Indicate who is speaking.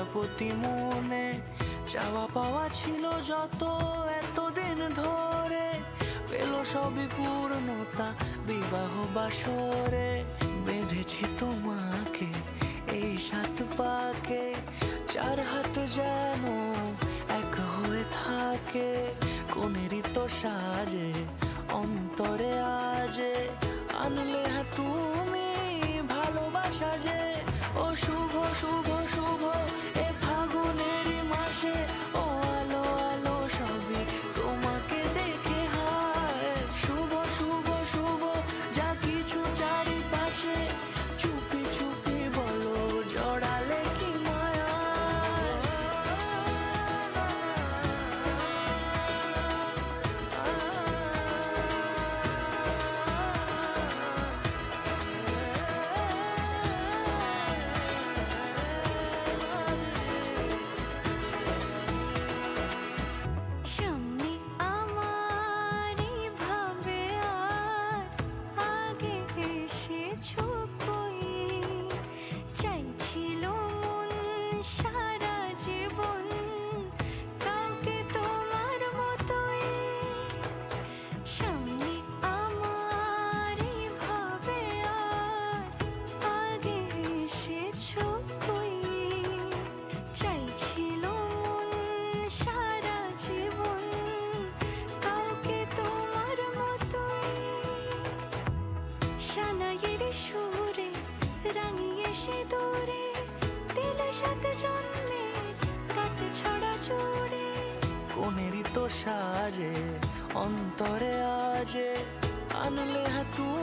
Speaker 1: প্রজাপতি মনে চাওয়া পাওয়া ছিল যত এতদিন ধরে, পেল সবই পূর্ণতা বিবাহ বাসরে। বেঁধেছি তোমাকে এই 7 পাকে, 4 হাত যেন এক হয়ে থাকে। কোনেরই তো সাজে অন্তরে আজে আনলে তুমি ভালোবাসা যে। ও শুভ শুভ শুভ এ ফাগুনেরই মাসে, ও আলো আলো সবই তোমাকে দেখে হায়। শুভ শুভ শুভ যা কিছু চারিপাশে, চুপি চুপি বলো জড়ালে কি মায়া। সুরে রাঙিয়ে সে দূরে দিলে 7 জন্মের কাট ছড়া জোড়ে। কোনেরই তো সাজে অন্তরে আজে আনলে তুমি